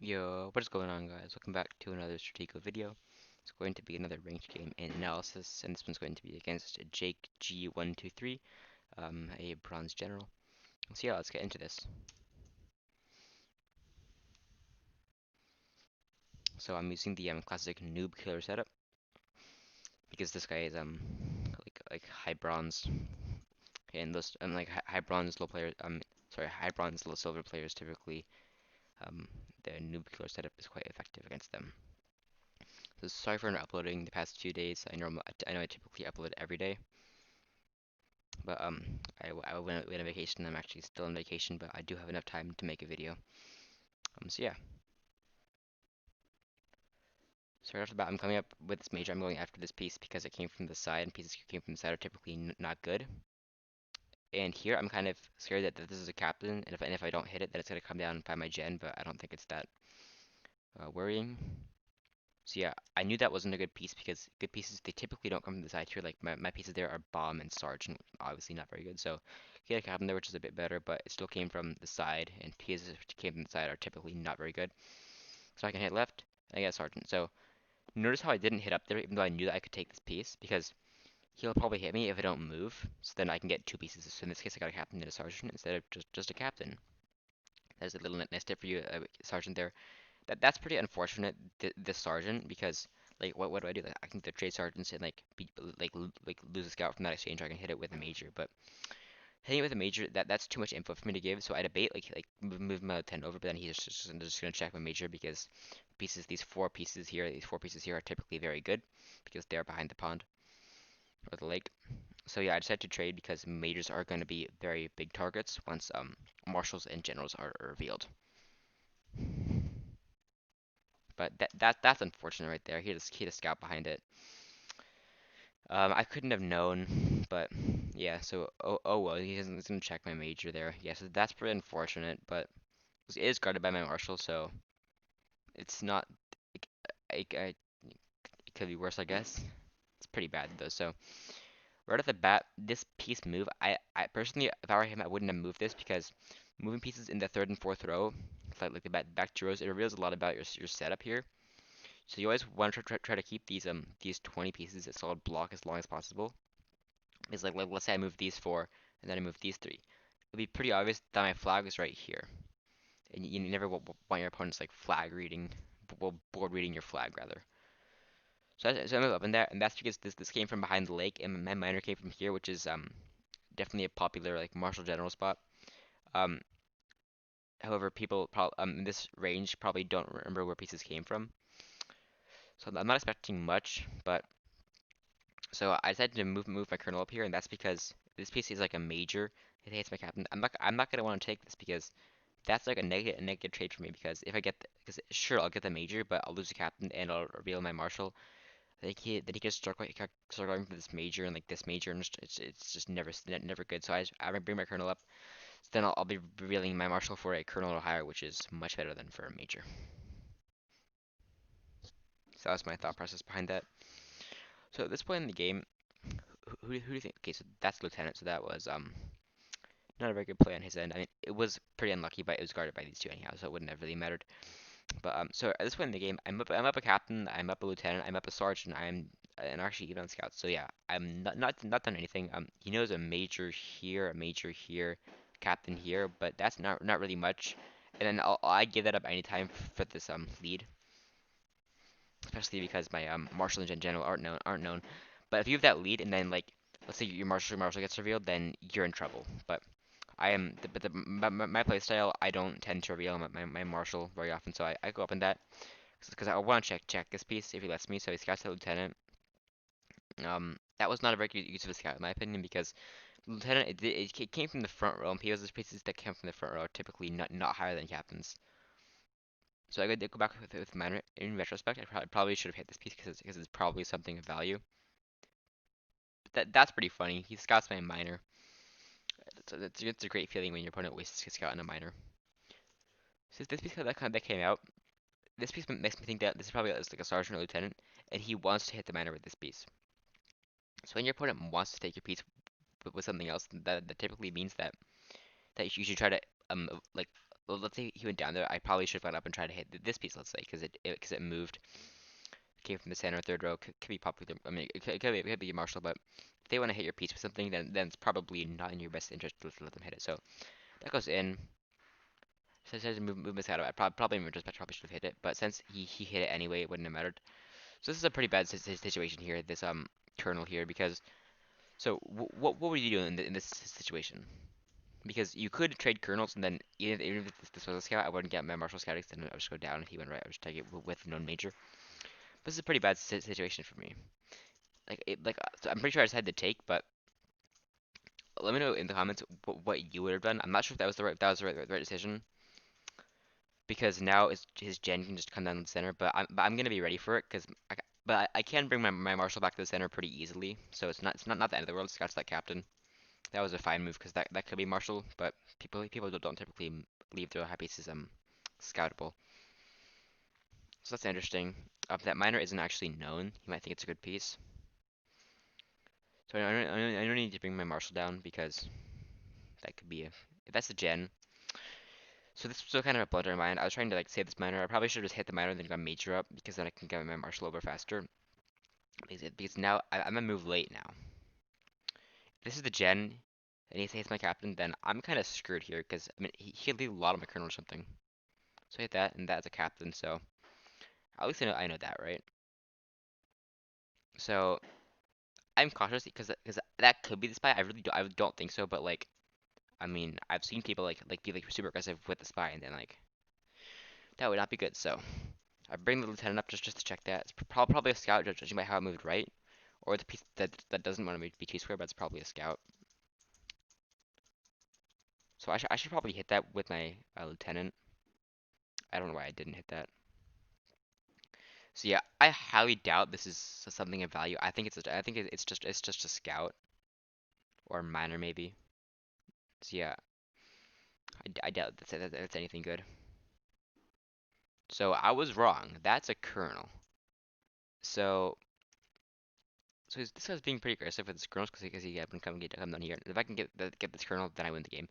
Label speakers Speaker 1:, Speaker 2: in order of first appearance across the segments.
Speaker 1: Yo, what is going on, guys? Welcome back to another Stratego video. It's going to be another ranked game in analysis, and this one's going to be against Jake G123, a bronze general. So yeah, let's get into this. So I'm using the classic noob killer setup because this guy is like high bronze, and those like high bronze low players sorry, high bronze low silver players typically the noob killer setup is quite effective against them. So sorry for not uploading the past few days. I know I typically upload every day. But I went on vacation. I'm actually still on vacation, but I do have enough time to make a video. So yeah. So right off the bat, I'm coming up with this major. I'm going after this piece because it came from the side, and pieces that came from the side are typically not good. And here, I'm kind of scared that this is a captain, and if I don't hit it, then it's gonna come down by my gen. But I don't think it's that worrying. So yeah, I knew that wasn't a good piece because good pieces they typically don't come from the side here. Like my pieces there are bomb and sergeant, obviously not very good. So he had a captain there, which is a bit better, but it still came from the side, and pieces which came from the side are typically not very good. So I can hit left, and I get a sergeant. So notice how I didn't hit up there, even though I knew that I could take this piece, because he'll probably hit me if I don't move. So then I can get two pieces. So in this case, I got a captain and a sergeant instead of just a captain. There's a little nice tip for you, sergeant there. That's pretty unfortunate, the sergeant, because like what do I do? Like, I can the trade sergeants and like like lose a scout from that exchange. Or I can hit it with a major, but hitting it with a major that's too much info for me to give. So I debate like move my 10 over, but then he's just gonna check my major because these four pieces here are typically very good because they're behind the pond or the lake. So yeah, I decided to trade because majors are going to be very big targets once marshals and generals are revealed. But that's unfortunate right there. He had a scout behind it. I couldn't have known, but yeah. So oh well, he's gonna check my major there. Yeah, so that's pretty unfortunate, but it is guarded by my marshal, so it's not. It could be worse, I guess. It's pretty bad though. So right off the bat, this piece move, I personally, if I were him, I wouldn't have moved this because moving pieces in the third and fourth row, like the back two rows, it reveals a lot about your setup here. So you always want to try to keep these 20 pieces a solid block as long as possible. It's like let's say I move these four and then I move these three. It'll be pretty obvious that my flag is right here, and you never want your opponent's like flag reading, well board reading your flag rather. So I move up in there, and that's because this came from behind the lake, and my miner came from here, which is definitely a popular like martial general spot. Um, however, people in this range probably don't remember where pieces came from, so I'm not expecting much. But so I decided to move my colonel up here, and that's because this piece is like a major. It hates my captain. I'm not gonna want to take this because that's like a negative trade for me because if I get because sure I'll get the major, but I'll lose the captain and I'll reveal my marshal. Then he can start going for this major and like this major, and it's just never good. So I bring my colonel up. So then I'll be revealing my marshal for a colonel or higher, which is much better than for a major. So that was my thought process behind that. So at this point in the game, who do you think? Okay, so that's lieutenant. So that was not a very good play on his end. I mean, it was pretty unlucky, but it was guarded by these two anyhow, so it wouldn't have really mattered. But so at this point in the game, I'm up a captain, I'm up a lieutenant, I'm up a sergeant, I'm and actually even on scouts. So yeah, I'm not done anything. He knows a major here, captain here, but that's not really much. And then I give that up anytime for this lead, especially because my marshal and general aren't known. But if you have that lead and then like let's say your marshal gets revealed, then you're in trouble. But I am, but my play style, I don't tend to reveal my marshal very often, so I go up in that because I want to check this piece if he lets me. So he scouts the lieutenant. That was not a very good use of a scout in my opinion because lieutenant it came from the front row, and PO's pieces that came from the front row are typically not higher than captains. So I go back with mine in retrospect. I probably should have hit this piece because it's probably something of value. But that's pretty funny. He scouts my minor. It's a great feeling when your opponent wastes his scout on a minor. So this piece that came out, this piece makes me think that this is probably like a sergeant or lieutenant, and he wants to hit the minor with this piece. So when your opponent wants to take your piece with something else, that typically means that you should try to like well, let's say he went down there, I probably should have gone up and tried to hit this piece, let's say, because it moved, came from the center, third row, could be popular. I mean, it could be Marshall, but if they want to hit your piece with something, then it's probably not in your best interest to let them hit it. So that goes in. So it says movements out of it. Probably in retrospect, probably should have hit it, but since he hit it anyway, it wouldn't have mattered. So this is a pretty bad situation here. This kernel here, because so what would you do in this situation? Because you could trade kernels, and then even if this was a scout, I wouldn't get my Marshall scouting. Then I would just go down. If he went right, I would just take it with known major. This is a pretty bad situation for me. So I'm pretty sure I just had to take, but let me know in the comments what you would have done. I'm not sure if that was the right decision, because now his gen can just come down the center, but I'm gonna be ready for it because I can bring my Marshal back to the center pretty easily, so it's not the end of the world. Scotch that captain. That was a fine move because that could be Marshal, but people don't typically leave their high pieces scoutable. So that's interesting. That miner isn't actually known. You might think it's a good piece. So I don't need to bring my Marshal down because that could be if that's a gen. So this was still kind of a blunder in mind. I was trying to like save this miner. I probably should have just hit the miner and then got major up because then I can get my Marshal over faster. Because now I'm gonna move late now. If this is the gen and he hits my captain, then I'm kind of screwed here because I mean he could leave a lot of my colonel or something. So I hit that and that's a captain. So at least I know that, right? So I'm cautious because that could be the spy. I don't think so, but like I mean I've seen people like be like super aggressive with the spy and then like that would not be good. So I bring the lieutenant up just to check that. It's probably a scout, judging by how it moved right, or the piece that doesn't want to be T-square, but it's probably a scout. So I should probably hit that with my lieutenant. I don't know why I didn't hit that. So yeah, I highly doubt this is something of value. I think it's just a scout or a miner maybe. So yeah, I doubt that's anything good. So I was wrong. That's a colonel. So this guy's being pretty aggressive with his colonels because he been come down here. If I can get this colonel, then I win the game.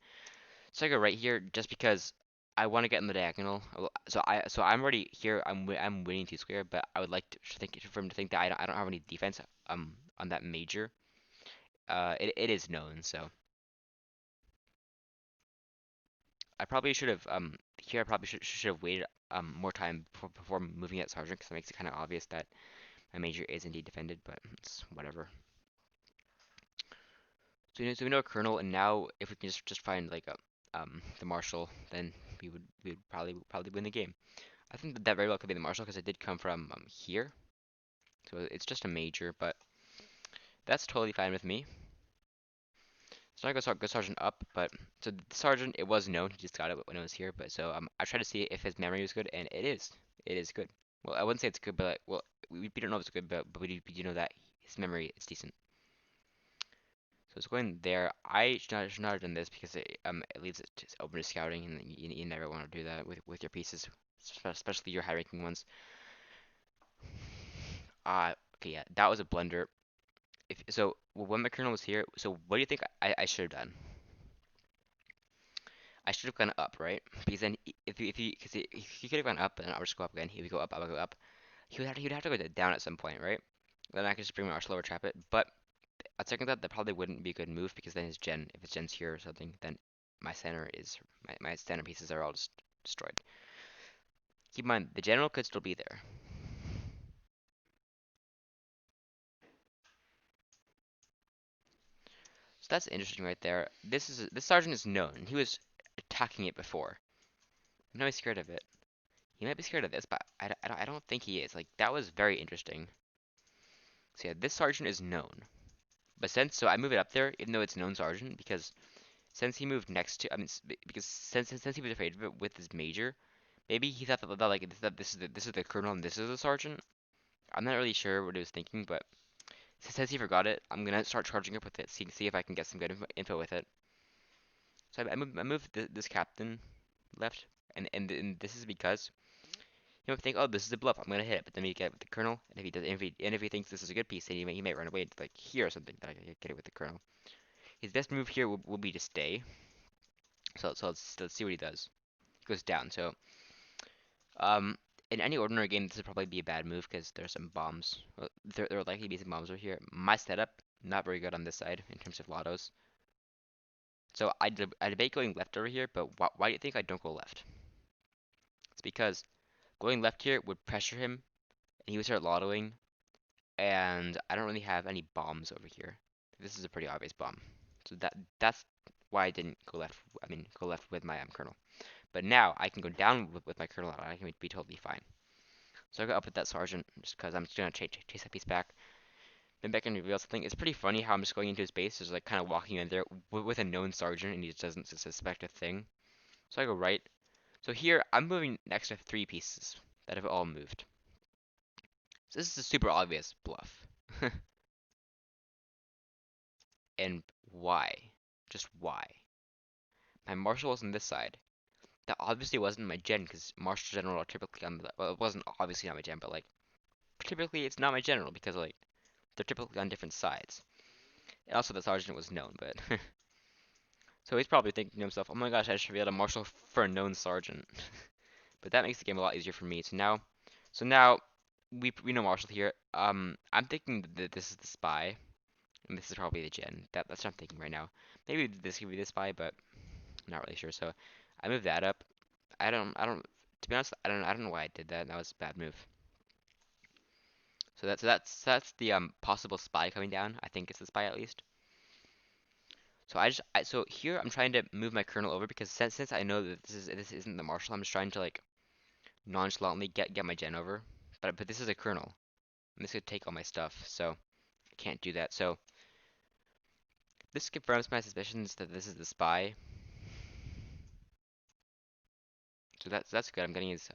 Speaker 1: So I go right here just because I want to get in the diagonal. So I'm already here. I'm winning two square, but I would like to think for him to think that I don't have any defense on that major. It is known, so I probably should have here I probably should have waited more time before moving that sergeant because it makes it kind of obvious that my major is indeed defended, but it's whatever. So we know a colonel, and now if we can just find like a the marshal, then we would probably win the game. I think that very well could be the Marshal because it did come from here. So it's just a major, but that's totally fine with me. So I go Sergeant up, but so the Sergeant, it was known, he just got it when it was here, but so I tried to see if his memory was good, and it is. It is good. Well, I wouldn't say it's good, but well, we don't know if it's good, but we do know that his memory is decent. So it's going there. I should not have done this because it leaves it open to scouting, and you never want to do that with your pieces, especially your high-ranking ones. Okay, yeah, that was a blunder. If so, when my colonel was here, so what do you think I should have done? I should have gone up, right? Because then because if he could have gone up, and I'll just go up again. He would go up, I would go up. He would have to go down at some point, right? Then I could just bring my arch lower trap it. But at second thought, that probably wouldn't be a good move because then if his gen's here or something, then my center pieces are all just destroyed. Keep in mind, the general could still be there. So that's interesting right there. This sergeant is known. He was attacking it before. Now he's scared of it. He might be scared of this, but I don't think he is. Like, that was very interesting. So yeah, this sergeant is known. But so I move it up there, even though it's known sergeant, because since he moved next to, I mean, because since he was afraid of it with his major, maybe he thought that like that this is the colonel and this is the sergeant. I'm not really sure what he was thinking, but since he forgot it, I'm gonna start charging up with it, see if I can get some good info with it. So I moved this captain left, and this is because you might think, oh, this is a bluff. I'm gonna hit it, but then you get it with the colonel, and if he thinks this is a good piece, then he might run away to like here or something. That I can get it with the colonel. His best move here will be to stay. So let's see what he does. goes down. So um, in any ordinary game, this would probably be a bad move because there's some bombs. Well, there would likely be some bombs over here. My setup not very good on this side in terms of lottos. So I debate going left over here, but why do you think I don't go left? It's because going left here would pressure him, and he would start lottoing, and I don't really have any bombs over here. This is a pretty obvious bomb. So that's why I didn't go left. I mean, go left with my kernel. But now I can go down with my kernel, and I can be totally fine. So I go up with that sergeant just because I'm just gonna chase that piece back. Then back and reveal something. It's pretty funny how I'm just going into his base, just like kind of walking in there with a known sergeant, and he just doesn't suspect a thing. So I go right. So here I'm moving next to three pieces that have all moved. So this is a super obvious bluff. And why? Just why? My marshal was on this side. That obviously wasn't my gen because marshal general are typically on the, well, it wasn't obviously not my gen, but like typically it's not my general because like they're typically on different sides. And also the sergeant was known, but so he's probably thinking to himself, "Oh my gosh, I should be able to marshal for a known sergeant." But that makes the game a lot easier for me. So now we know marshal here. I'm thinking that this is the spy, and this is probably the gen. That's what I'm thinking right now. Maybe this could be the spy, but I'm not really sure. So I moved that up. I don't. To be honest, I don't know why I did that. That was a bad move. So that's the possible spy coming down. I think it's the spy at least. So so here I'm trying to move my kernel over because since I know that this isn't the marshal, I'm just trying to like nonchalantly get my gen over. But this is a kernel, and this could take all my stuff, so I can't do that. So this confirms my suspicions that this is the spy. So that's good. I'm getting his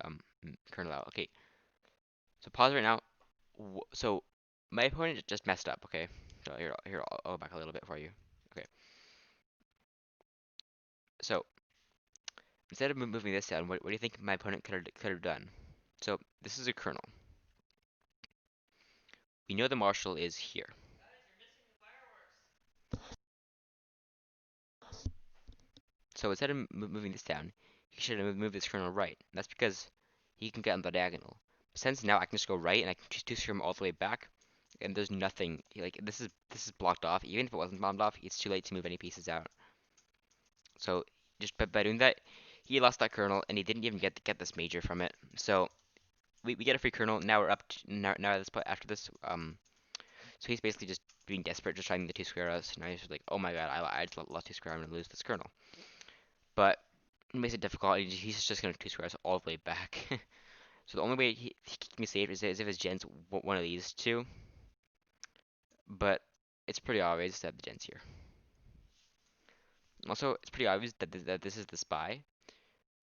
Speaker 1: kernel out. Okay. So pause right now. So my opponent just messed up. Okay. So here I'll go back a little bit for you. Okay. So instead of moving this down, what do you think my opponent could have done? So this is a kernel. We know the marshal is here. So instead of moving this down, he should have moved this kernel right. That's because he can get on the diagonal. Since now I can just go right and I can just two him all the way back, and there's nothing like this is blocked off. Even if it wasn't bombed off, it's too late to move any pieces out. So just by doing that, he lost that kernel and he didn't even get this major from it. So we get a free kernel. Now we're up to, now at this point after this so he's basically just being desperate, just trying the two square us. Now he's just like, oh my god, I just lost two square. I'm gonna lose this kernel. But it makes it difficult. He's just gonna two square us all the way back. So the only way he can be saved is if his gen's one of these two. But it's pretty obvious that the gen's here. Also, it's pretty obvious that this is the spy.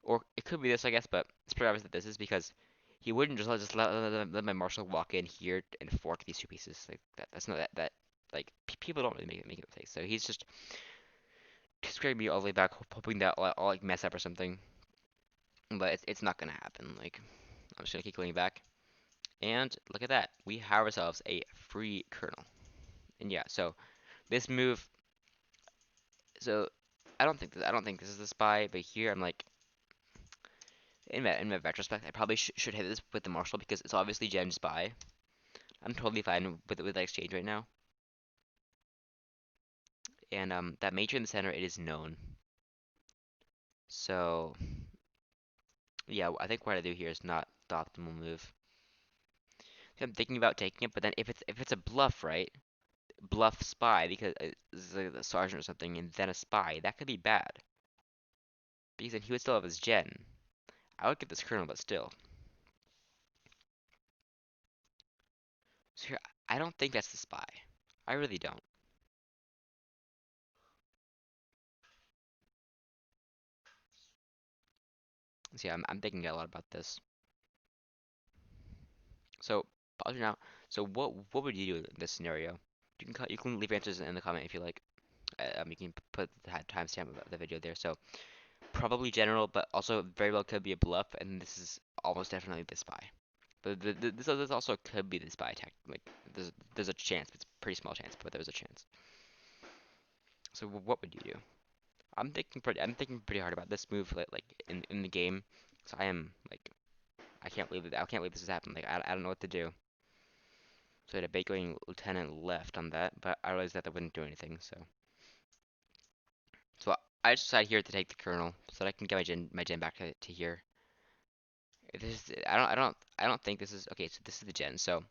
Speaker 1: Or it could be this, I guess, but it's pretty obvious that this is because he wouldn't just let my marshal walk in here and fork these two pieces. Like that's not that like people don't really make mistakes. So he's just squaring me all the way back, hoping that I'll like mess up or something. But it's not gonna happen. Like I'm just gonna keep going back. And look at that. We have ourselves a free kernel. And yeah, so this move. So I don't think this is the spy, but here I'm like in my retrospect, I probably should hit this with the marshal because it's obviously Gen spy. I'm totally fine with that exchange right now. And that major in the center, it is known. So yeah, I think what I do here is not the optimal move. I'm thinking about taking it, but then if it's a bluff, right? Bluff spy because it's like a sergeant or something, and then a spy, that could be bad. Because then he would still have his gen. I would get this kernel, but still. So here, I don't think that's the spy. I really don't. See, I'm thinking a lot about this. So pause it now. So what would you do in this scenario? You can leave answers in the comment if you like. You can put the timestamp of the video there. So probably general, but also very well could be a bluff, and this is almost definitely the spy. But this also could be the spy attack. Like there's a chance, but it's a pretty small chance, but there's a chance. So what would you do? I'm thinking pretty hard about this move like in the game. So I am like I can't believe this has happened. Like I don't know what to do. So I debate going lieutenant left on that, but I realized that that wouldn't do anything. So I just decided here to take the colonel so that I can get my gen back to here. This is I don't think this is okay. So this is the gen. So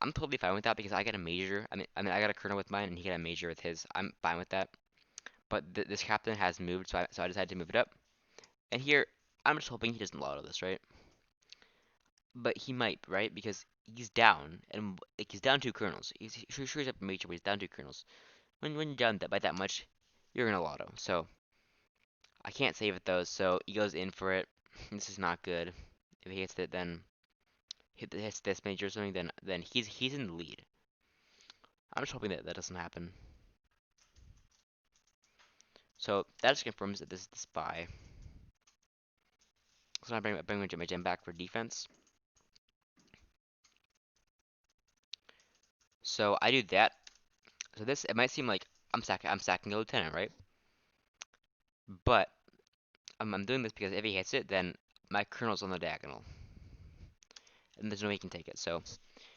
Speaker 1: I'm totally fine with that because I got a major. I got a colonel with mine and he got a major with his. I'm fine with that. But this captain has moved, so I decided to move it up. And here I'm just hoping he doesn't lotto this, right? But he might, right? Because he's down, and like he's down two colonels. Sure he's up a major, but he's down two colonels. When you're down by that much, you're gonna lotto. So I can't save it though. So he goes in for it. This is not good. If he hits it, then hits this major or something, then he's in the lead. I'm just hoping that that doesn't happen. So that just confirms that this is the spy. So I bring my gem back for defense. So I do that. So this it might seem like I'm sacking a lieutenant, right? But I'm doing this because if he hits it, then my colonel's on the diagonal, and there's no way he can take it. So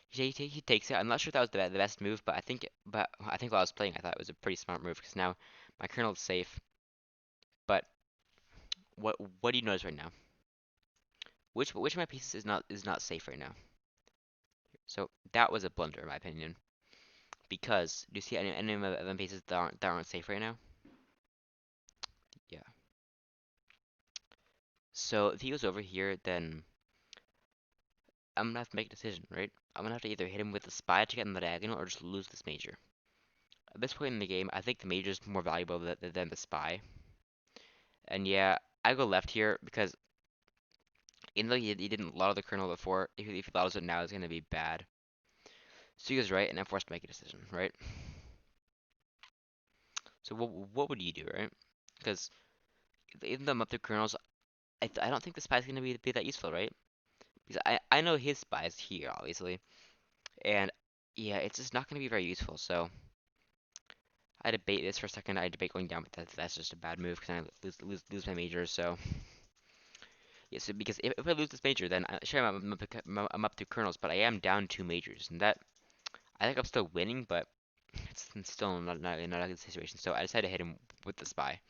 Speaker 1: he takes it. I'm not sure if that was the best move, but I think while I was playing, I thought it was a pretty smart move because now my colonel's safe. But what do you notice right now? Which of my pieces is not safe right now? So that was a blunder in my opinion. Because do you see any of them pieces that aren't safe right now? Yeah. So if he goes over here, then I'm gonna have to make a decision, right? I'm gonna have to either hit him with the spy to get in the diagonal or just lose this major. At this point in the game, I think the major is more valuable than the spy. And yeah, I go left here because even though he didn't lotto the colonel before, if he lottos it now, it's gonna be bad. So he goes right, and I'm forced to make a decision, right? So what would you do, right? Because even though I'm up to colonels, I don't think the spy's gonna be that useful, right? Because I know his spy is here, obviously, and yeah, it's just not gonna be very useful. So I debate this for a second. I debate going down, but that's just a bad move because I lose my major. So yeah, so because if I lose this major, then sure I'm up to colonels, but I am down two majors, and that I think I'm still winning, but it's still not a good situation. So I decided to hit him with the spy.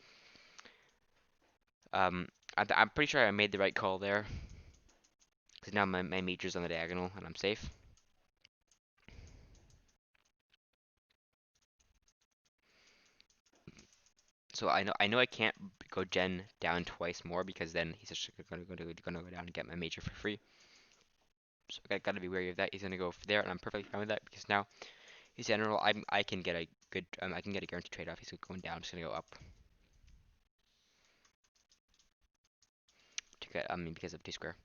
Speaker 1: Um, I'm pretty sure I made the right call there because now my major's on the diagonal and I'm safe. So I know I can't go gen down twice more because then he's just gonna go down and get my major for free. So I gotta be wary of that. He's gonna go there, and I'm perfectly fine with that because now he's general. I can get a good I can get a guaranteed trade off. He's going down, just gonna go up to get because of T square.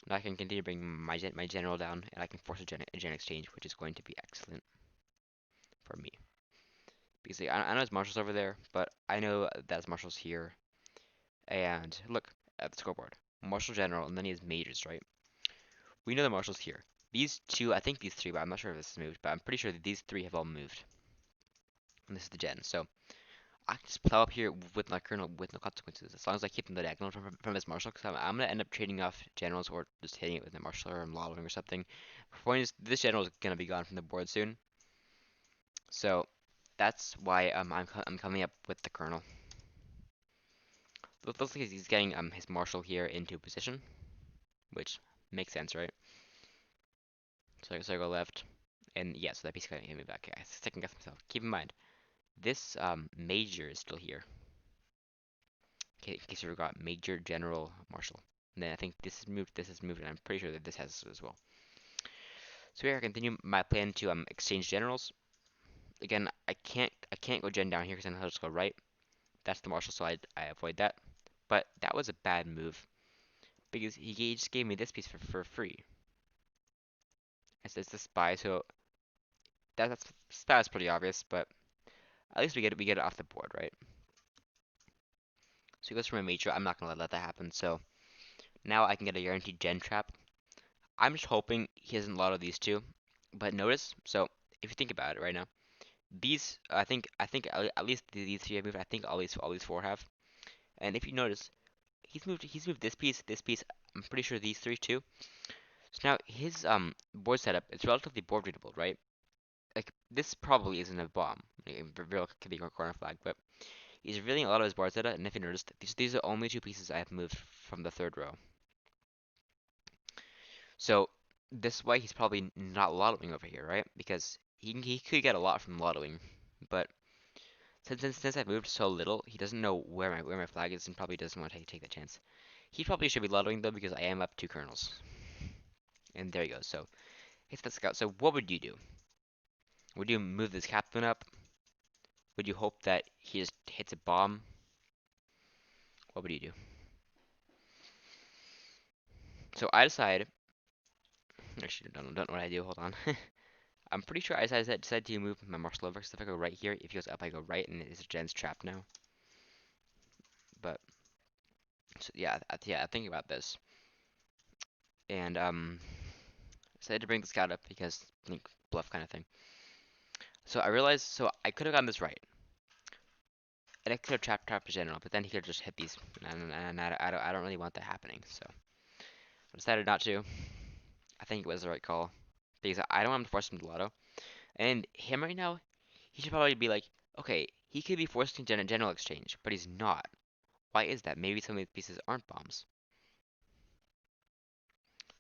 Speaker 1: Now I can continue to bring my general down, and I can force a gen exchange, which is going to be excellent for me. Because I know his marshal's over there, but I know that his marshal's here. And look at the scoreboard. Marshal General, and then he has majors, right? We know the marshal's here. These two, I think these three, but I'm not sure if this is moved, but I'm pretty sure that these three have all moved. And this is the gen. So I can just plow up here with my colonel with no consequences, as long as I keep him the diagonal from his marshal, because I'm going to end up trading off generals or just hitting it with my marshal or I'm lottoing or something. The point is, this general is going to be gone from the board soon. So that's why I'm coming up with the colonel. Looks like he's getting his marshal here into position, which makes sense, right? So I go left, and yeah, so that piece kind of hit me back. I second guess myself. Keep in mind, this major is still here. Okay, in case you forgot, Major General Marshal. And then I think this is moved, and I'm pretty sure that this has as well. So here I continue my plan to exchange generals. Again, I can't go gen down here because then I'll just go right. That's the Marshal, so I avoid that. But that was a bad move because he just gave me this piece for free. It's the spy, so that's pretty obvious, but at least we get it off the board, right? So he goes for my major. I'm not gonna let that happen. So now I can get a guaranteed gen trap. I'm just hoping he doesn't lotto these two. But notice, so if you think about it right now, I think at least these three have moved. I think all these four have. And if you notice, he's moved this piece. I'm pretty sure these three too. So now his board setup is relatively board readable, right? Like this probably isn't a bomb. Like, very well could be a corner flag, but he's revealing a lot of his board setup. And if you noticed, these are the only two pieces I have moved from the third row. So this is why he's probably not lottoing over here, right? Because he could get a lot from lottoing, but since I've moved so little, he doesn't know where my flag is and probably doesn't want to take that chance. He probably should be lottoing though because I am up two kernels. And there you go. So hits the scout. So what would you do? Would you move this captain up? Would you hope that he just hits a bomb? What would you do? So I decide. Actually, don't know what I do. Hold on. I'm pretty sure I decided to move my marshal over. So if I go right here, if he goes up, I go right, and it's Jen's trap now. But so yeah, yeah, I'm thinking about this, and decided to bring the scout up because like, bluff kind of thing. So I realized, so I could have gotten this right, and I could have trapped the general, but then he could have just hit these, and I don't really want that happening. So I decided not to. I think it was the right call because I don't want to force him to lotto. And him right now, he should probably be like, okay, he could be forced into general exchange, but he's not. Why is that? Maybe some of these pieces aren't bombs.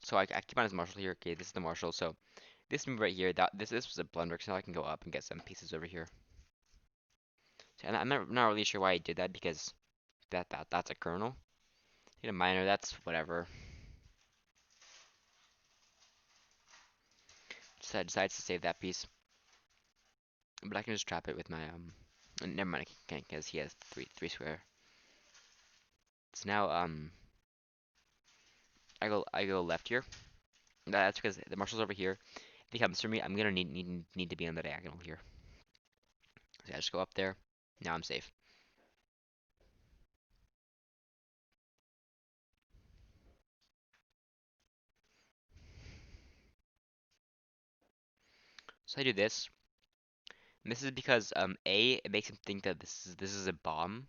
Speaker 1: So I keep on his marshal here. Okay, this is the marshal. So this move right here, this was a blunder. So now I can go up and get some pieces over here. So, and I'm not really sure why I did that because that's a kernel. You know, minor, that's whatever. So I decides to save that piece, but I can just trap it with my Never mind, I can't because he has three square. So now I go left here. That's because the marshal's over here. If he comes for me, I'm gonna need to be on the diagonal here. So I just go up there. Now I'm safe. So I do this. And this is because A, it makes him think that this is a bomb,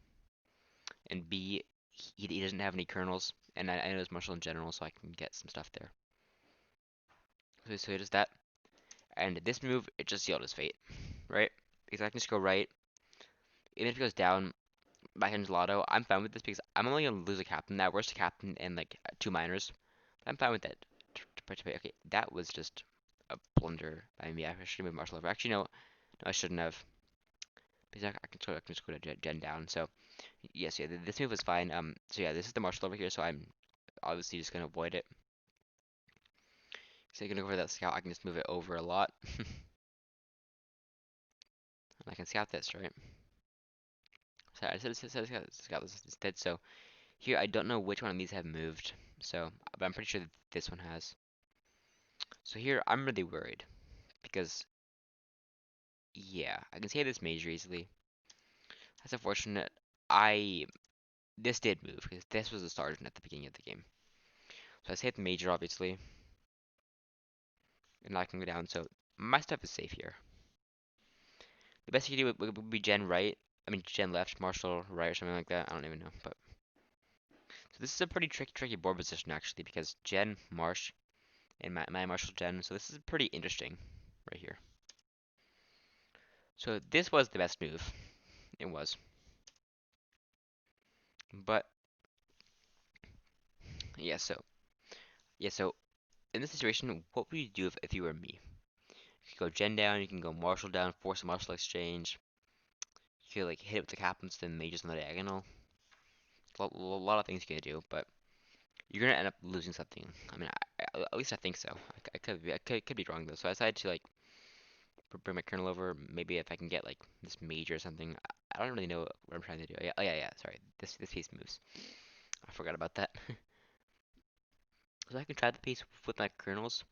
Speaker 1: and B, he doesn't have any kernels, and I know his marshal in general, so I can get some stuff there. So he does that, and this move it just sealed his fate, right? Because I can just go right. Even if he goes down, back into Lotto, I'm fine with this because I'm only gonna lose a captain. That worst captain and like two minors. But I'm fine with that. Okay, that was just a blunder by me. I should have moved Marshall over. Actually, no, I shouldn't have. Because I can just go to Gen down. So yes, yeah, this move was fine. So yeah, this is the Marshall over here. So I'm obviously just gonna avoid it. So you're gonna go for that scout. I can just move it over a lot. And I can scout this, right? So I said scout this instead. So here I don't know which one of these have moved. So, but I'm pretty sure that this one has. So here I'm really worried because yeah, I can see this major easily. That's unfortunate. I This did move because this was a sergeant at the beginning of the game. So I saved the major obviously, and I can go down. So my stuff is safe here. The best you can do would be Gen right. I mean Gen left, Marshall right, or something like that. I don't even know. But so this is a pretty tricky board position actually because Gen Marsh and my Marshall Gen. So this is pretty interesting right here. So this was the best move. It was. But yeah, so in this situation, what would you do if you were me? You could go Gen down, you can go Marshall down, force a Marshall exchange. You could like hit it with the captains, then mages on the diagonal. A lot of things you can do, but you're gonna end up losing something. I mean, at least I think so. I could be wrong though. So I decided to like bring my kernel over. Maybe if I can get like this mage or something. I don't really know what I'm trying to do. Yeah, oh yeah. Sorry, this piece moves. I forgot about that. So I can try the piece with my kernels.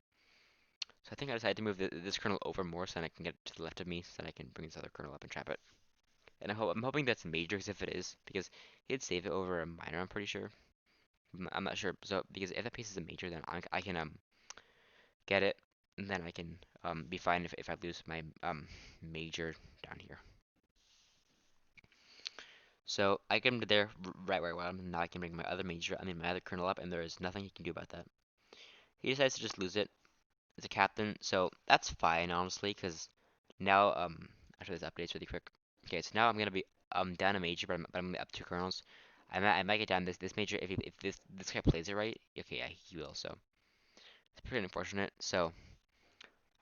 Speaker 1: So I think I decided to move this kernel over more so that I can get it to the left of me, so that I can bring this other kernel up and trap it. And I'm hoping that's major, because if it is, because he'd save it over a minor, I'm pretty sure. I'm not sure. So because if that piece is a major, then I can get it, and then I can Be fine if I lose my major down here. So I get him to there right where I want him. Now I can bring my other major, I mean my other colonel up, and there is nothing he can do about that. He decides to just lose it as a captain, so that's fine honestly, because now actually this updates really quick. Okay, so now I'm gonna be down a major, but I'm gonna be up two colonels. I might get down this major if this guy plays it right. Okay, yeah, he will. So it's pretty unfortunate. So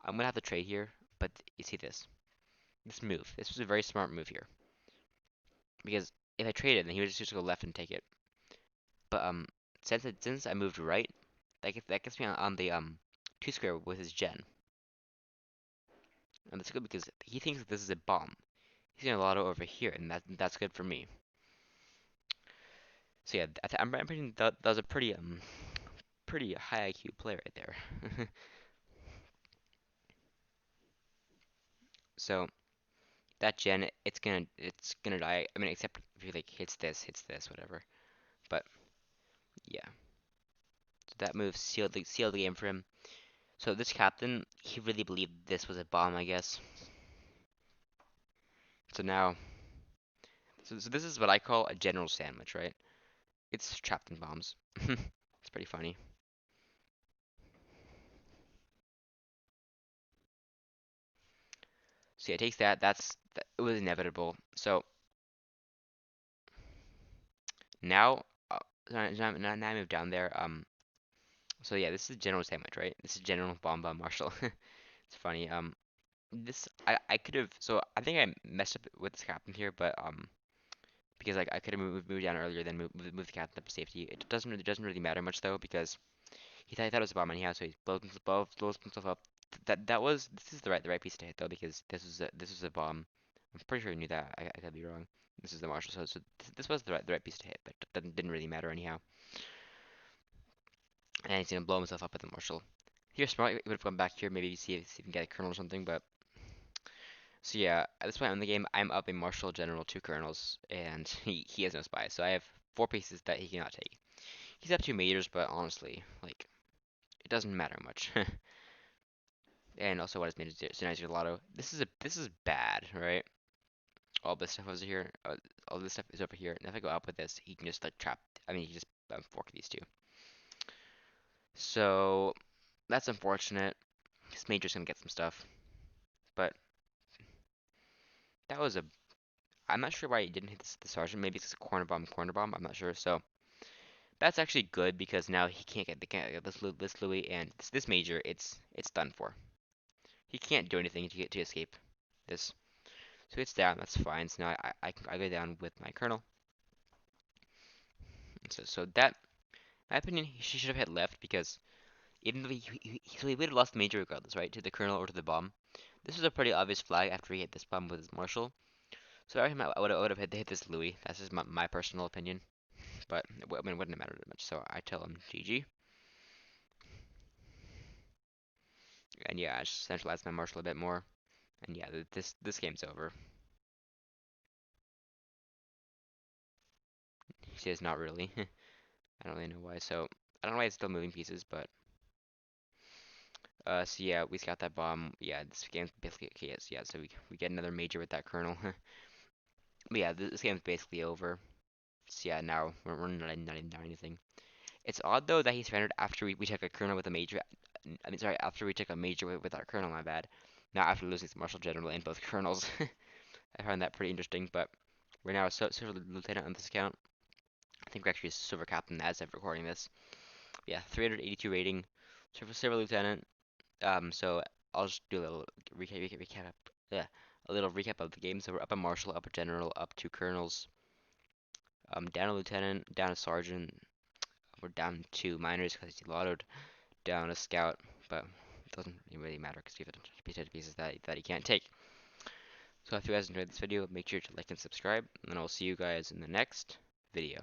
Speaker 1: I'm gonna have to trade here, but you see this move. This was a very smart move here because if I traded, then he would just go left and take it. But since I moved right, that gets me on the two square with his gen, and that's good because he thinks that this is a bomb. He's gonna lotto over here, and that's good for me. So yeah, I'm pretty that was a pretty high IQ play right there. So that gen, it's gonna die. I mean, except if he like hits this, whatever. But yeah, so that move sealed the game for him. So this captain, he really believed this was a bomb, I guess. So now, so this is what I call a general sandwich, right? It's trapped in bombs. It's pretty funny. So yeah, it takes that. It was inevitable. So now, now I move down there. So yeah, this is general sandwich, right? This is general bomb marshal. It's funny. This I could have. So I think I messed up with this captain here, but because like I could have moved down earlier, then move the captain up to safety. It doesn't really matter much though because he thought it was a bomb anyhow, so he blows himself up. This is the right piece to hit though because this was a bomb. I'm pretty sure he knew that. I could be wrong. This is the marshal, so this was the right piece to hit, but it didn't really matter anyhow. And he's gonna blow himself up at the marshal. He was smart. He would have gone back here, maybe see if he can get a colonel or something. But so yeah, at this point in the game, I'm up a marshal, general, two colonels, and he has no spies. So I have four pieces that he cannot take. He's up two majors, but honestly, like it doesn't matter much. And also what is made so nice lotto. This is bad, right? All this stuff over here, all this stuff is over here. And if I go up with this, he can just like trap. I mean, he can just fork these two. So that's unfortunate. This major's gonna get some stuff, but that was a. I'm not sure why he didn't hit the sergeant. Maybe it's a corner bomb. I'm not sure. So that's actually good because now he can't get this Louis and this major. It's done for. He can't do anything to escape this. So it's down. That's fine. So now I go down with my colonel. So that, in my opinion, he should have hit left because even though so he would have lost the major regardless, right? To the colonel or to the bomb. This was a pretty obvious flag after he hit this bomb with his marshal. So I would have hit this Louis. That's just my personal opinion. But I mean, it wouldn't have mattered that much. So I tell him GG. And yeah, I just centralized my marshal a bit more. And yeah, this game's over. He says not really. I don't really know why. So I don't know why it's still moving pieces, but so yeah, we got that bomb. Yeah, this game's basically okay. Yes, yeah. So we get another major with that colonel. But yeah, this game's basically over. So yeah, now we're not even doing anything. It's odd though that he surrendered after we took a colonel with a major. I mean, sorry, after we took a major with our colonel. My bad. Not after losing the marshal general and both colonels. I find that pretty interesting. But we're now a silver lieutenant on this account. I think we're actually a silver captain as of recording this. Yeah, 382 rating. Silver lieutenant. So I'll just do a little recap. Yeah, a little recap of the game. So we're up a marshal, up a general, up two colonels, down a lieutenant, down a sergeant. We're down two minors because he lottoed, down a scout, but it doesn't really matter because we have a piece of pieces that he can't take. So if you guys enjoyed this video, make sure to like and subscribe, and I'll see you guys in the next video.